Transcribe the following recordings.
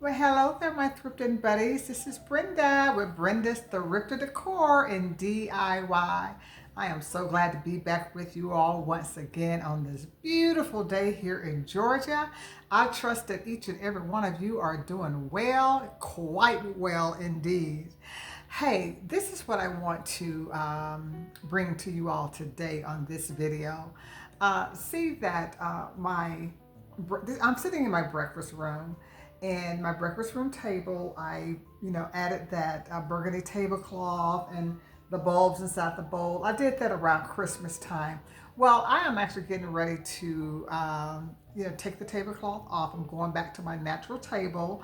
Well, hello there, my thrifting buddies. This is Brenda with Brenda's Thrifted Decor and DIY. I am so glad to be back with you all once again on this beautiful day here in Georgia. I trust that each and every one of you are doing well, quite well indeed. Hey, this is what I want to bring to you all today on this video. See that I'm sitting in my breakfast room, and my breakfast room table, I added that burgundy tablecloth and the bulbs inside the bowl. I did that around Christmas time. Well, I am actually getting ready to take the tablecloth off. I'm going back to my natural table.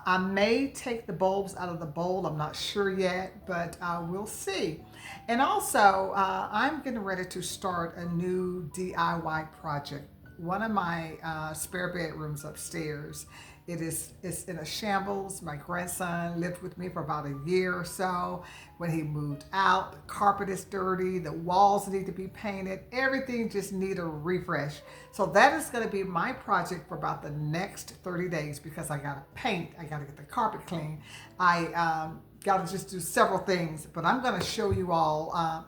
I may take the bulbs out of the bowl. I'm not sure yet, but we'll see. And also, I'm getting ready to start a new DIY project. One of my spare bedrooms upstairs, it's in a shambles. My grandson lived with me for about a year or so. When he moved out, the carpet is dirty, the walls need to be painted, everything just need a refresh. So that is going to be my project for about the next 30 days because I got to paint, I got to get the carpet clean, I got to just do several things. But I'm going to show you all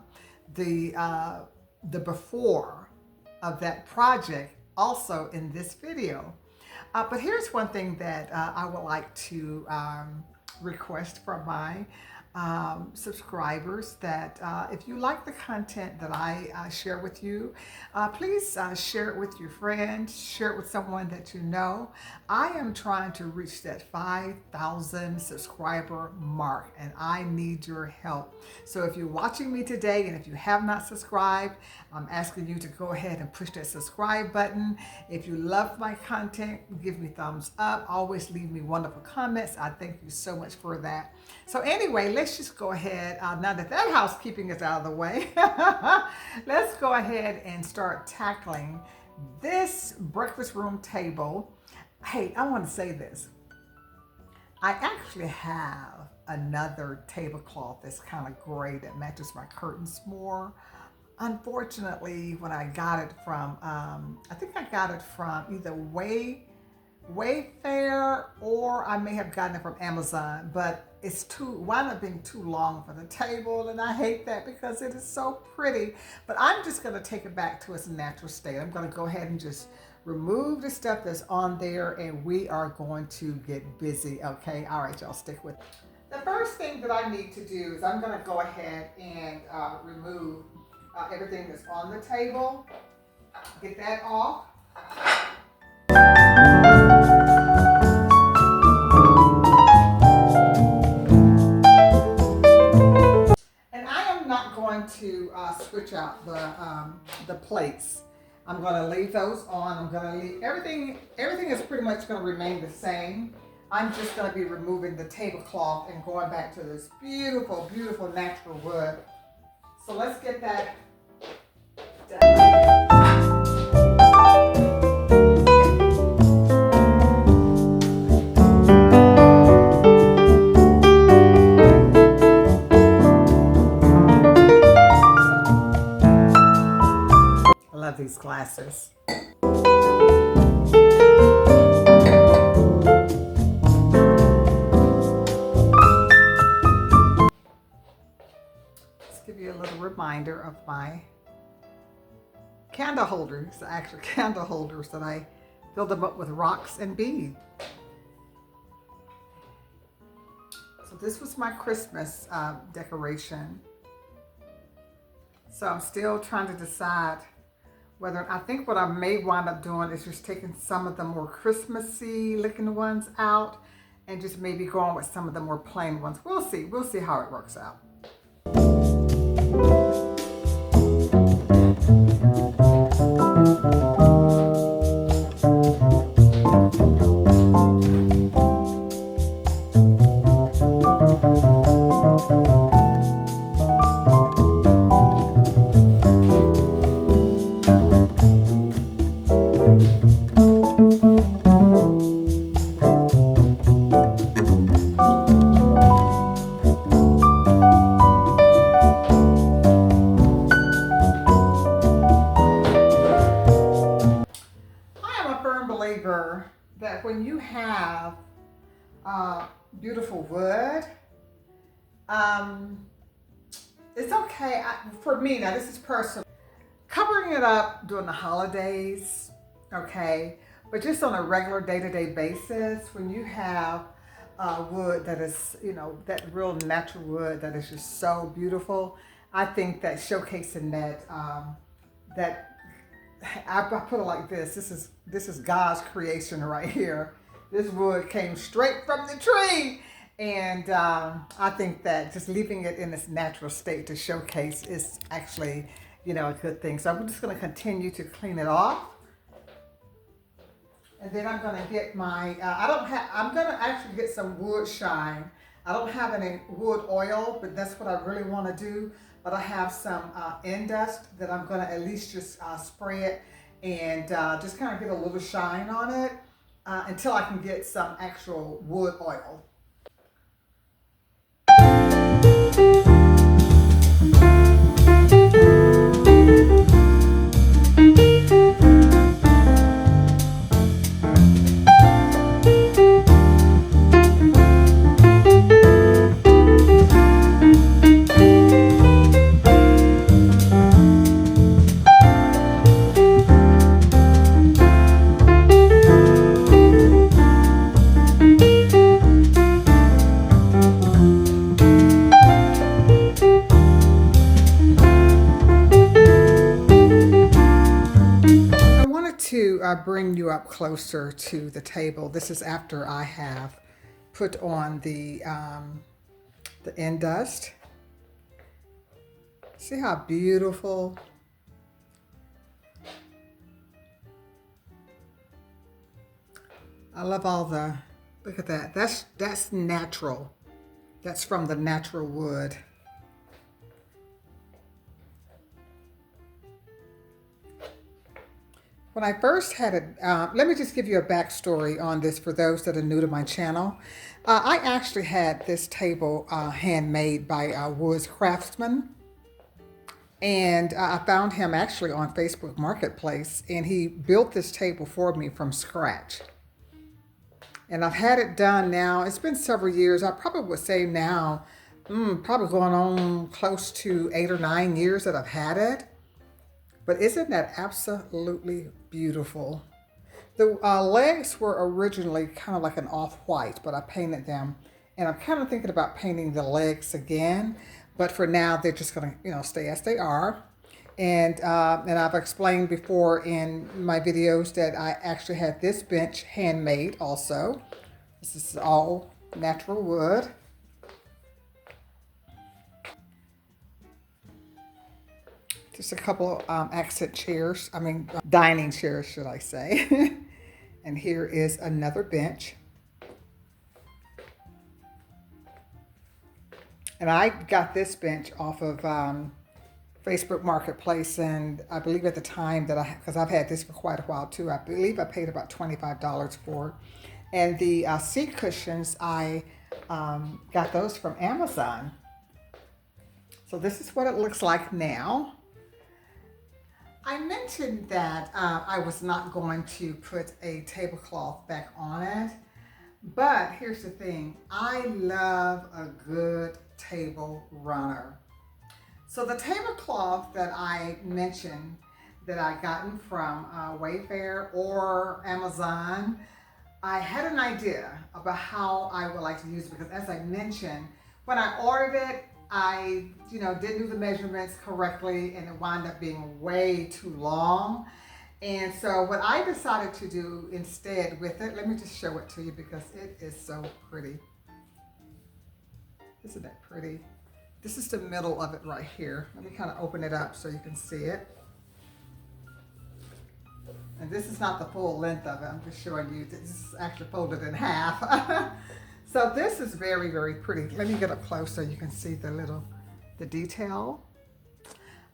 the before of that project also in this video. But here's one thing that I would like to request from my subscribers, that if you like the content that I share with you, please share it with your friends, share it with someone that you know. I am trying to reach that 5,000 subscriber mark, and I need your help. So if you're watching me today and if you have not subscribed, I'm asking you to go ahead and push that subscribe button. If you love my content, give me thumbs up. Always leave me wonderful comments. I thank you so much for that. So anyway, let's just go ahead, now that housekeeping is out of the way, let's go ahead and start tackling this breakfast room table. Hey, I want to say this. I actually have another tablecloth that's kind of gray that matches my curtains more. Unfortunately, when I got it from, I think I got it from either Wayfair, or I may have gotten it from Amazon, but it's wound up being too long for the table, and I hate that because it is so pretty. But I'm just going to take it back to its natural state. I'm going to go ahead and just remove the stuff that's on there, and we are going to get busy. Okay, all right, y'all, stick with it. The first thing that I need to do is I'm going to go ahead and remove everything that's on the table. Get that off. And I am not going to switch out the plates. I'm going to leave those on. I'm going to leave everything is pretty much going to remain the same. I'm just going to be removing the tablecloth and going back to this beautiful, beautiful natural wood. So let's get that done. I love these glasses. Give you a little reminder of my candle holders, actual candle holders that I filled them up with rocks and beads. So this was my Christmas decoration. So I'm still trying to decide whether, I think what I may wind up doing is just taking some of the more Christmassy looking ones out and just maybe going with some of the more plain ones. We'll see how it works out. That when you have uh, beautiful wood. Um, it's okay for me now. This is personal. Covering it up during the holidays, okay, but just on a regular day-to-day basis, when you have wood that is, that real natural wood that is just so beautiful, I think that showcasing that I put it like this. This is God's creation right here. This wood came straight from the tree. And I think that just leaving it in its natural state to showcase is actually, a good thing. So I'm just going to continue to clean it off. And then I'm going to get my, I'm going to actually get some wood shine. I don't have any wood oil, but that's what I really want to do. But I have some end dust that I'm going to at least just spray it and just kind of get a little shine on it until I can get some actual wood oil. To bring you up closer to the table. This is after I have put on the end dust. See how beautiful. I love all the, look at that. That's natural. That's from the natural wood. When I first had it, let me just give you a backstory on this for those that are new to my channel. I actually had this table handmade by Woods Craftsman. And I found him actually on Facebook Marketplace, and he built this table for me from scratch. And I've had it done now. It's been several years. I probably would say now, probably going on close to 8 or 9 years that I've had it. But isn't that absolutely beautiful? The legs were originally kind of like an off-white, but I painted them. And I'm kind of thinking about painting the legs again. But for now, they're just going to, stay as they are. And I've explained before in my videos that I actually had this bench handmade also. This is all natural wood. Just a couple accent chairs, dining chairs, should I say. And here is another bench. And I got this bench off of Facebook Marketplace, and I believe at the time that because I've had this for quite a while too, I believe I paid about $25 for it. And the seat cushions, I got those from Amazon. So this is what it looks like now. I mentioned that I was not going to put a tablecloth back on it, but here's the thing. I love a good table runner. So the tablecloth that I mentioned that I gotten from Wayfair or Amazon, I had an idea about how I would like to use it because, as I mentioned, when I ordered it, I, didn't do the measurements correctly, and it wound up being way too long. And so what I decided to do instead with it, let me just show it to you because it is so pretty. Isn't that pretty? This is the middle of it right here. Let me kind of open it up so you can see it. And this is not the full length of it. I'm just showing you. This is actually folded in half. So this is very, very pretty. Let me get up close so you can see the detail.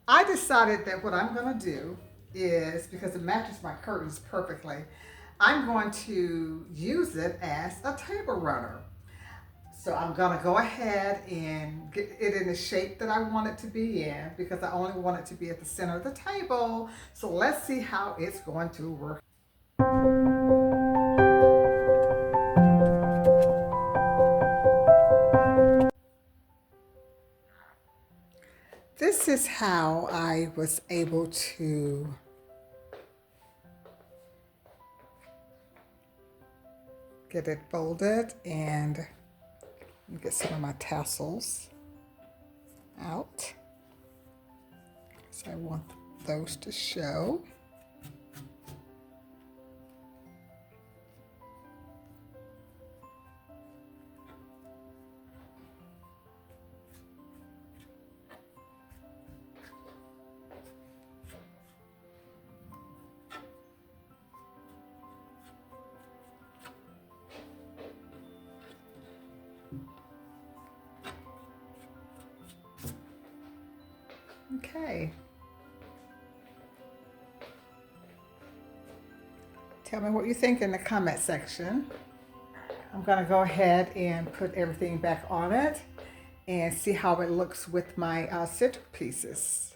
I decided that what I'm going to do is, because it matches my curtains perfectly, I'm going to use it as a table runner. So I'm going to go ahead and get it in the shape that I want it to be in because I only want it to be at the center of the table. So let's see how it's going to work. is how I was able to get it folded, and get some of my tassels out. So I want those to show. Okay. Tell me what you think in the comment section. I'm going to go ahead and put everything back on it and see how it looks with my centerpieces.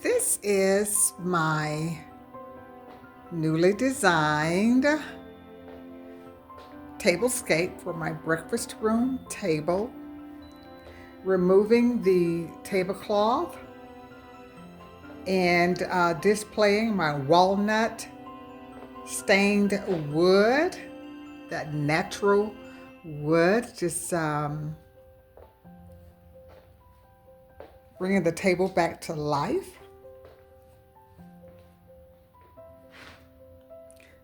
This is my newly designed tablescape for my breakfast room table. Removing the tablecloth and displaying my walnut stained wood, that natural wood, just bringing the table back to life.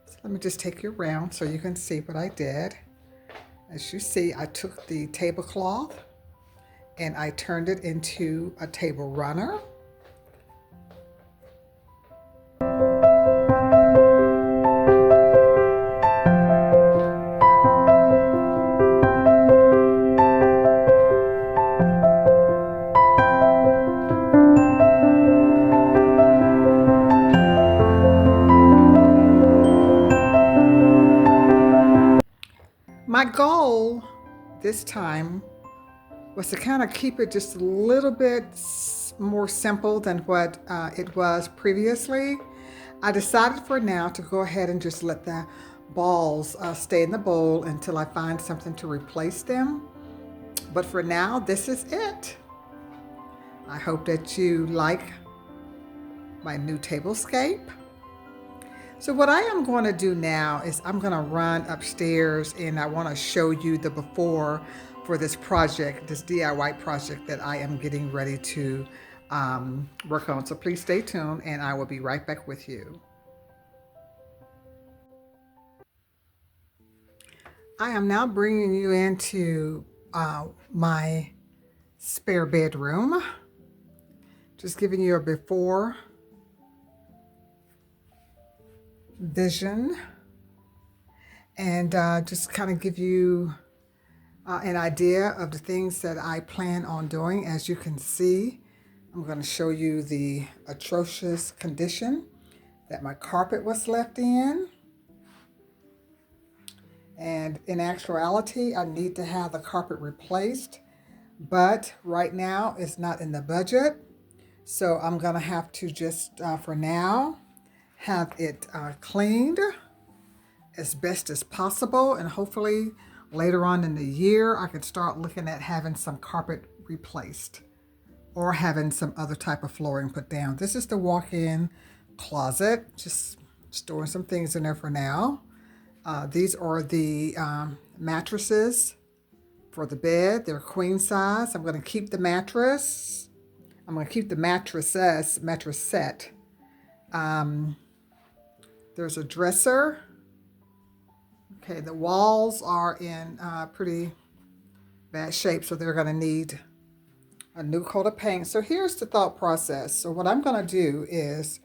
So let me just take you around so you can see what I did. As you see, I took the tablecloth and I turned it into a table runner. My goal this time was to kind of keep it just a little bit more simple than what it was previously. I decided for now to go ahead and just let the balls stay in the bowl until I find something to replace them. But for now, this is it. I hope that you like my new tablescape. So what I am going to do now is I'm going to run upstairs and I want to show you the before for this project, this DIY project that I am getting ready to work on. So please stay tuned and I will be right back with you. I am now bringing you into my spare bedroom. Just giving you a before vision and just kind of give you an idea of the things that I plan on doing. As you can see, I'm going to show you the atrocious condition that my carpet was left in. And in actuality, I need to have the carpet replaced, but right now it's not in the budget. So I'm going to have to just, for now, have it cleaned as best as possible. And hopefully later on in the year, I can start looking at having some carpet replaced or having some other type of flooring put down. This is the walk-in closet, just storing some things in there for now. These are the mattresses for the bed. They're queen size. I'm going to keep the mattress. I'm going to keep the mattress set. There's a dresser. Okay, the walls are in pretty bad shape, so they're going to need a new coat of paint. So here's the thought process. So what I'm going to do is,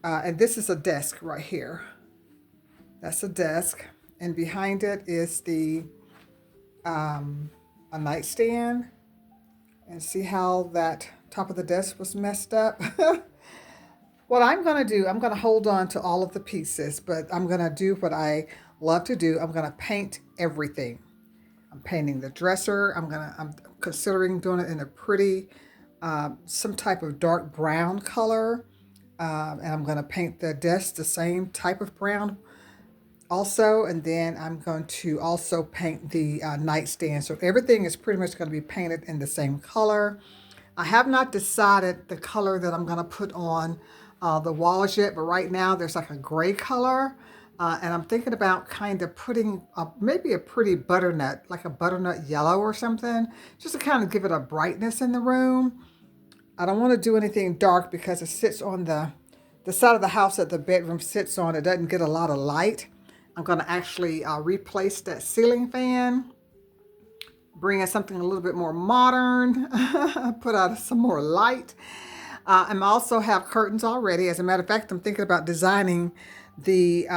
and this is a desk right here. That's a desk, and behind it is the a nightstand. And see how that top of the desk was messed up? What I'm going to do, I'm going to hold on to all of the pieces, but I'm going to do what I love to do. I'm going to paint everything. I'm painting the dresser. I'm considering doing it in a pretty, some type of dark brown color. And I'm going to paint the desk the same type of brown also. And then I'm going to also paint the nightstand. So everything is pretty much going to be painted in the same color. I have not decided the color that I'm going to put on the walls yet, but right now there's like a gray color. And I'm thinking about kind of putting maybe a pretty butternut, like a butternut yellow or something, just to kind of give it a brightness in the room. I don't want to do anything dark because it sits on the side of the house that the bedroom sits on. It doesn't get a lot of light. I'm going to actually replace that ceiling fan, bring in something a little bit more modern, put out some more light. I also have curtains already. As a matter of fact, I'm thinking about designing the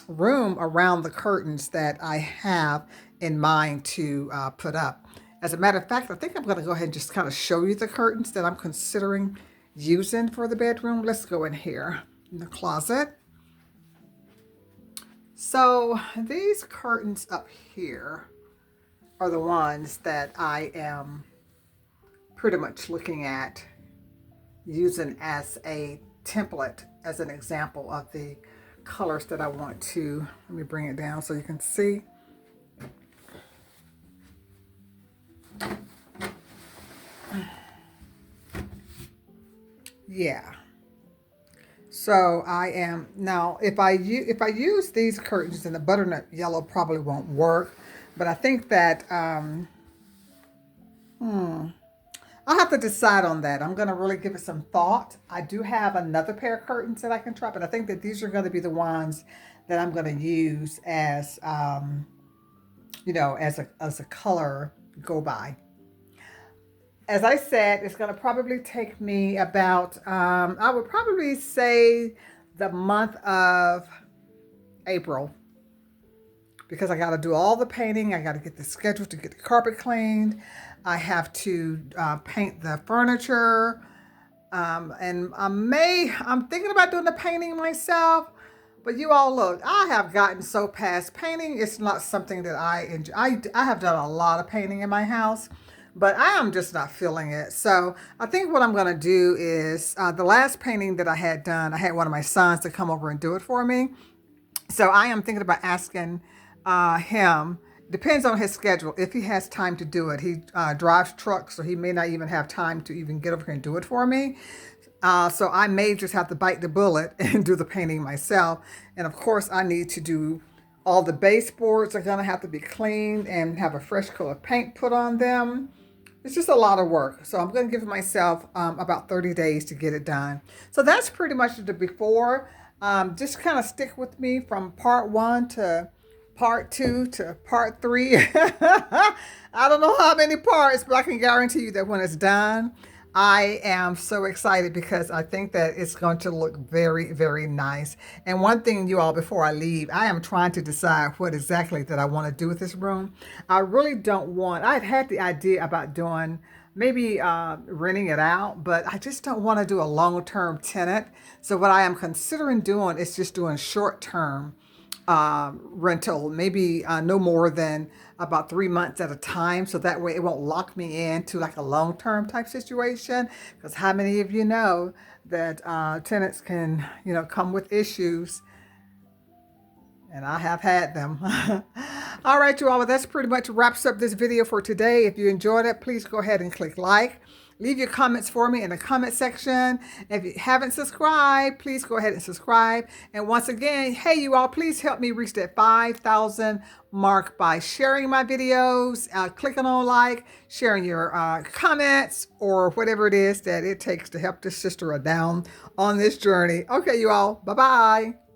room around the curtains that I have in mind to put up. As a matter of fact, I think I'm going to go ahead and just kind of show you the curtains that I'm considering using for the bedroom. Let's go in here in the closet. So these curtains up here are the ones that I am pretty much looking at using as a template, as an example of the colors that I want to. Let me bring it down so you can see. Yeah. So I am now, if I use these curtains, then the butternut yellow probably won't work, but I think that I'll have to decide on that. I'm going to really give it some thought. I do have another pair of curtains that I can try, but I think that these are going to be the ones that I'm going to use as, you know, as a color go by. As I said, it's going to probably take me about, I would probably say the month of April, because I got to do all the painting. I got to get the schedule to get the carpet cleaned. I have to paint the furniture. And I'm thinking about doing the painting myself. But you all look, I have gotten so past painting. It's not something that I enjoy. I have done a lot of painting in my house, but I am just not feeling it. So I think what I'm going to do is the last painting that I had done, I had one of my sons to come over and do it for me. So I am thinking about asking him, depends on his schedule, if he has time to do it. He drives trucks, so he may not even have time to even get over here and do it for me. So I may just have to bite the bullet and do the painting myself. And of course, I need to do all the baseboards are going to have to be cleaned and have a fresh coat of paint put on them. It's just a lot of work. So I'm going to give myself about 30 days to get it done. So that's pretty much the before. Just kind of stick with me from part 1 to part 2 to part 3. I don't know how many parts, but I can guarantee you that when it's done, I am so excited because I think that it's going to look very, very nice. And one thing, you all, before I leave, I am trying to decide what exactly that I want to do with this room. I really don't want, I've had the idea about doing maybe renting it out, but I just don't want to do a long-term tenant. So what I am considering doing is just doing short-term rental, maybe no more than about 3 months at a time. So that way it won't lock me into like a long-term type situation. Because how many of you know that tenants can, come with issues? And I have had them. All right, you all, well, that's pretty much wraps up this video for today. If you enjoyed it, please go ahead and click like. Leave your comments for me in the comment section. If you haven't subscribed, please go ahead and subscribe. And once again, hey, you all, please help me reach that 5,000 mark by sharing my videos, clicking on like, sharing your comments, or whatever it is that it takes to help this sister down on this journey. Okay, you all, bye-bye.